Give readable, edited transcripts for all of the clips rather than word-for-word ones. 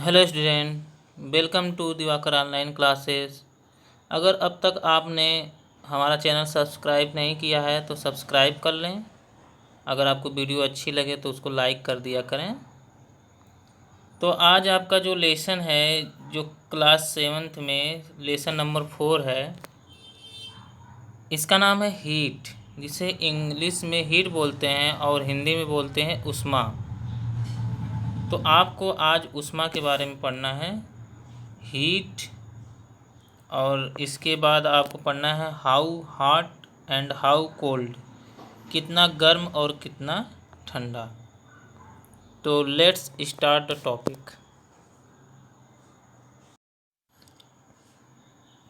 Hello student, welcome to Diwakar online classes. अगर अब तक आपने हमारा चैनल सब्सक्राइब नहीं किया है तो सब्सक्राइब कर लें। अगर आपको वीडियो अच्छी लगे तो उसको लाइक कर दिया करें। तो आज आपका जो लेसन है, जो क्लास 7th में लेसन नंबर 4 है, इसका नाम है हीट, जिसे इंग्लिश में हीट बोलते हैं और हिंदी में बोलते हैं उष्मा। तो आपको आज उष्मा के बारे में पढ़ना है, हीट। और इसके बाद आपको पढ़ना है how hot and how cold, कितना गर्म और कितना ठंडा। तो लेट्स स्टार्ट द टॉपिक।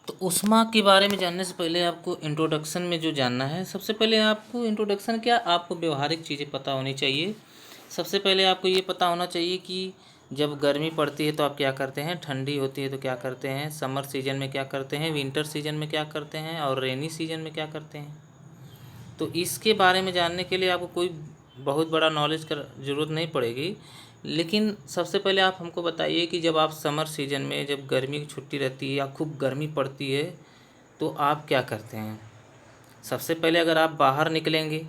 तो उष्मा के बारे में जानने से पहले आपको इंट्रोडक्शन में जो जानना है, सबसे पहले आपको इंट्रोडक्शन क्या, आपको व्यवहारिक चीज़ें पता होनी चाहिए। सबसे पहले आपको ये पता होना चाहिए कि जब गर्मी पड़ती है तो आप क्या करते हैं, ठंडी होती है तो क्या करते हैं, समर सीजन में क्या करते हैं, विंटर सीजन में क्या करते हैं और रेनी सीजन में क्या करते हैं। तो इसके बारे में जानने के लिए आपको कोई बहुत बड़ा नॉलेज का ज़रूरत नहीं पड़ेगी। लेकिन सबसे पहले आप हमको बताइए कि जब आप समर सीजन में, जब गर्मी की छुट्टी रहती है या खूब गर्मी पड़ती है, तो आप क्या करते हैं। सबसे पहले अगर आप बाहर निकलेंगे,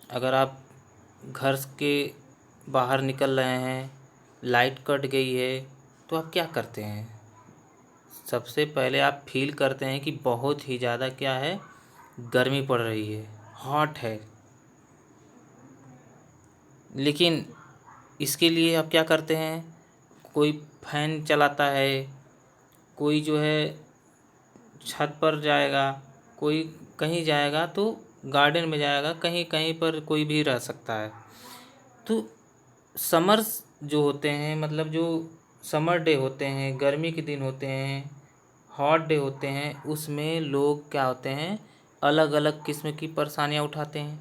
अगर आप घर के बाहर निकल रहे हैं, लाइट कट गई है, तो आप क्या करते हैं। सबसे पहले आप फील करते हैं कि बहुत ही ज़्यादा क्या है, गर्मी पड़ रही है, हॉट है। लेकिन इसके लिए आप क्या करते हैं, कोई फैन चलाता है, कोई जो है छत पर जाएगा, कोई कहीं जाएगा तो गार्डन में जाएगा, कहीं कहीं पर कोई भी रह सकता है। तो समर्स जो होते हैं, मतलब जो समर डे होते हैं, गर्मी के दिन होते हैं, हॉट डे होते हैं, उसमें लोग क्या होते हैं, अलग अलग किस्म की परेशानियां उठाते हैं।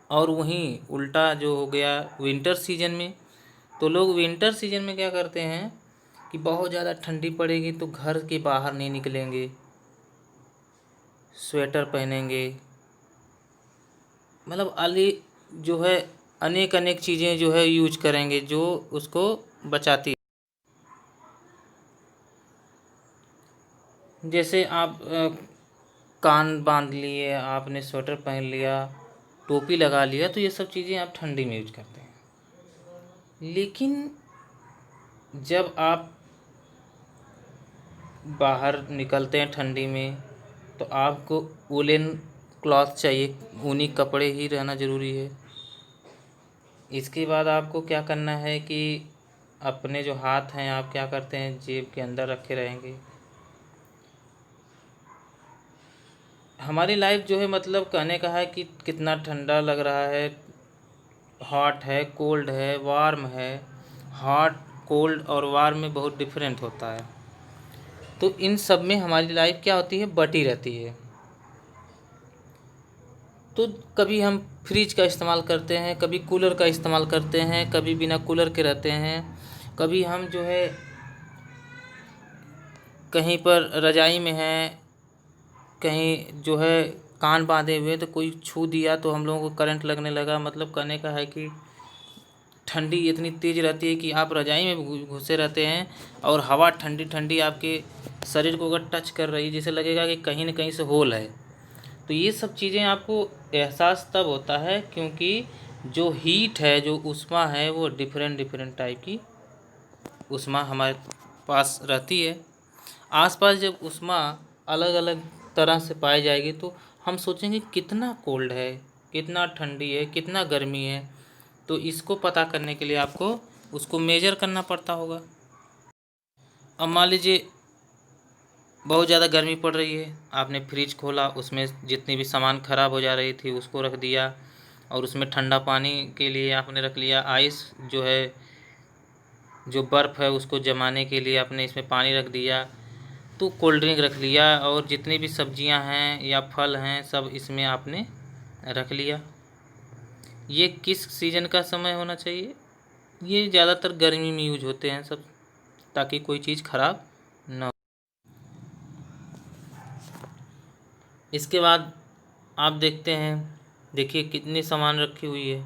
और वहीं उल्टा जो हो गया विंटर सीजन में, तो लोग विंटर सीजन में क्या करते हैं कि बहुत ज़्यादा ठंडी पड़ेगी तो घर के बाहर नहीं निकलेंगे, स्वेटर पहनेंगे, मतलब अली जो है अनेक अनेक चीज़ें जो है यूज करेंगे जो उसको बचाती है। जैसे आप कान बांध लिए, आपने स्वेटर पहन लिया, टोपी लगा लिया, तो ये सब चीज़ें आप ठंडी में यूज करते हैं। लेकिन जब आप बाहर निकलते हैं ठंडी में, तो आपको वुलन क्लॉथ चाहिए, ऊनी कपड़े ही रहना ज़रूरी है। इसके बाद आपको क्या करना है कि अपने जो हाथ हैं आप क्या करते हैं, जेब के अंदर रखे रहेंगे। हमारी लाइफ जो है, मतलब कहने का है कि कितना ठंडा लग रहा है, हॉट है, कोल्ड है, वार्म है। हॉट, कोल्ड और वार्म में बहुत डिफरेंट होता है। तो इन सब में हमारी लाइफ क्या होती है, बटी रहती है। तो कभी हम फ्रिज का इस्तेमाल करते हैं, कभी कूलर का इस्तेमाल करते हैं, कभी बिना कूलर के रहते हैं, कभी हम जो है कहीं पर रजाई में हैं, कहीं जो है कान बांधे हुए, तो कोई छू दिया तो हम लोगों को करंट लगने लगा। मतलब कहने का है कि ठंडी इतनी तेज़ रहती है कि आप रजाई में घुसे रहते हैं और हवा ठंडी ठंडी आपके शरीर को अगर टच कर रही है, जैसे लगेगा कि कहीं न कहीं से होल है। तो ये सब चीज़ें आपको एहसास तब होता है क्योंकि जो हीट है, जो ऊष्मा है, वो डिफरेंट डिफरेंट टाइप की ऊष्मा हमारे पास रहती है। आसपास जब ऊष्मा अलग अलग तरह से पाई जाएगी तो हम सोचेंगे कितना कोल्ड है, कितना ठंडी है, कितना गर्मी है। तो इसको पता करने के लिए आपको उसको मेजर करना पड़ता होगा। अब मान लीजिए बहुत ज़्यादा गर्मी पड़ रही है, आपने फ्रिज खोला, उसमें जितनी भी सामान ख़राब हो जा रही थी उसको रख दिया, और उसमें ठंडा पानी के लिए आपने रख लिया, आइस जो है, जो बर्फ़ है उसको जमाने के लिए आपने इसमें पानी रख दिया, तो कोल्ड ड्रिंक रख लिया, और जितनी भी सब्जियां हैं या फल हैं सब इसमें आपने रख लिया। ये किस सीज़न का समय होना चाहिए, ये ज़्यादातर गर्मी में यूज होते हैं सब, ताकि कोई चीज़ ख़राब ना हो। इसके बाद आप देखते हैं, देखिए कितनी सामान रखी हुई है।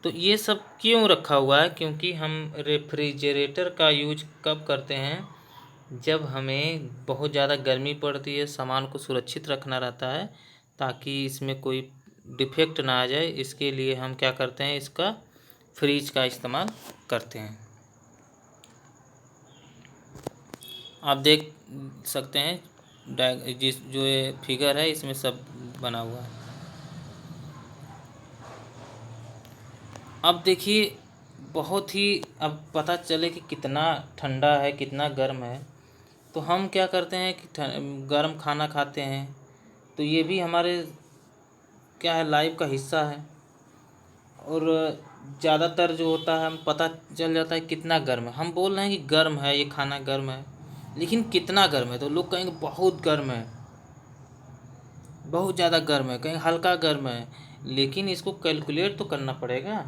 तो ये सब क्यों रखा हुआ है? क्योंकि हम रेफ्रिजरेटर का यूज कब करते हैं? जब हमें बहुत ज़्यादा गर्मी पड़ती है, सामान को सुरक्षित रखना रहता है ताकि इसमें कोई डिफेक्ट ना आ जाए, इसके लिए हम क्या करते हैं, इसका फ्रीज का इस्तेमाल करते हैं। आप देख सकते हैं जो ये फिगर है इसमें सब बना हुआ है। अब देखिए, बहुत ही अब पता चले कि कितना ठंडा है कितना गर्म है, तो हम क्या करते हैं कि गर्म खाना खाते हैं, तो ये भी हमारे क्या है, लाइफ का हिस्सा है। और ज़्यादातर जो होता है हम पता चल जाता है कितना गर्म है, हम बोल रहे हैं कि गर्म है, ये खाना गर्म है, लेकिन कितना गर्म है? तो लोग कहेंगे बहुत गर्म है, बहुत ज़्यादा गर्म है, कहीं हल्का गर्म है, लेकिन इसको कैलकुलेट तो करना पड़ेगा।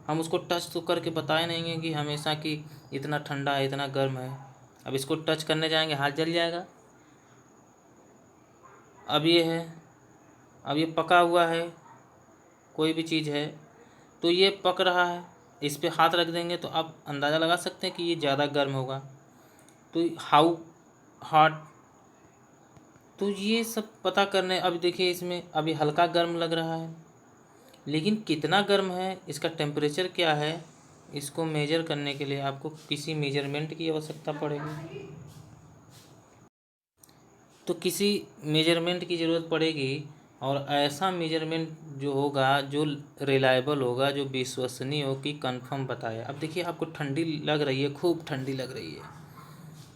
हम उसको टच तो करके बताए नहीं कि हमेशा कि इतना ठंडा है इतना गर्म है। अब इसको टच करने जाएंगे हाथ जल जाएगा। अब ये है, अब ये पका हुआ है, कोई भी चीज़ है तो ये पक रहा है, इस पे हाथ रख देंगे तो आप अंदाज़ा लगा सकते हैं कि ये ज़्यादा गर्म होगा। तो हाउ हॉट, तो ये सब पता करने, अब देखिए इसमें अभी हल्का गर्म लग रहा है, लेकिन कितना गर्म है, इसका टेम्परेचर क्या है, इसको मेजर करने के लिए आपको किसी मेजरमेंट की आवश्यकता पड़ेगी। तो किसी मेजरमेंट की ज़रूरत पड़ेगी, और ऐसा मेजरमेंट जो होगा जो रिलायबल होगा, जो विश्वसनीय हो कि कंफर्म बताए। अब देखिए आपको ठंडी लग रही है, खूब ठंडी लग रही है,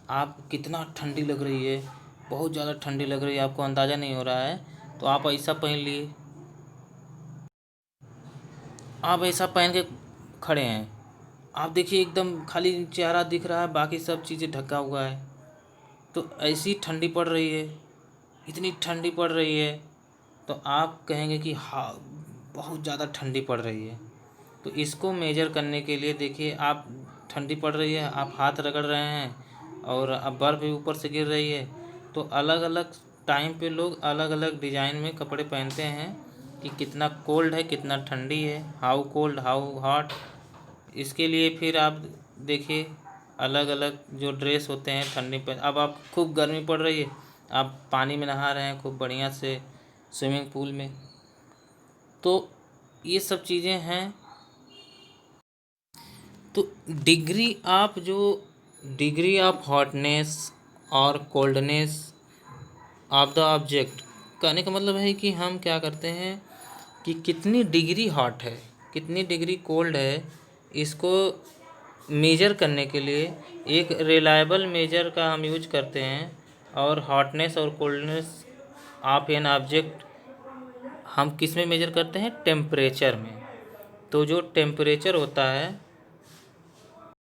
आप कितना ठंडी लग रही है, बहुत ज़्यादा ठंडी लग रही है, आपको अंदाज़ा नहीं हो रहा है, तो आप ऐसा पहन लिए, आप ऐसा पहन के खड़े हैं, आप देखिए एकदम खाली चेहरा दिख रहा है, बाकी सब चीज़ें ढका हुआ है, तो ऐसी ठंडी पड़ रही है, इतनी ठंडी पड़ रही है, तो आप कहेंगे कि हाँ बहुत ज़्यादा ठंडी पड़ रही है। तो इसको मेजर करने के लिए देखिए, आप ठंडी पड़ रही है, आप हाथ रगड़ रहे हैं और अब बर्फ़ भी ऊपर से गिर रही है, तो अलग अलग टाइम पे लोग अलग अलग डिज़ाइन में कपड़े पहनते हैं कि कितना कोल्ड है कितना ठंडी है, हाउ कोल्ड हाउ हॉट। इसके लिए फिर आप देखिए अलग अलग जो ड्रेस होते हैं ठंडी पे। अब आप खूब गर्मी पड़ रही है, आप पानी में नहा रहे हैं खूब बढ़िया से स्विमिंग पूल में, तो ये सब चीज़ें हैं। तो डिग्री ऑफ हॉटनेस और कोल्डनेस ऑफ द ऑब्जेक्ट, कहने का मतलब है कि हम क्या करते हैं कि कितनी डिग्री हॉट है कितनी डिग्री कोल्ड है, इसको मेजर करने के लिए एक रिलायबल मेजर का हम यूज करते हैं। और हॉटनेस और कोल्डनेस ऑफ एन ऑब्जेक्ट हम किस में मेजर करते हैं? टेम्परेचर में। तो जो टेम्परेचर होता है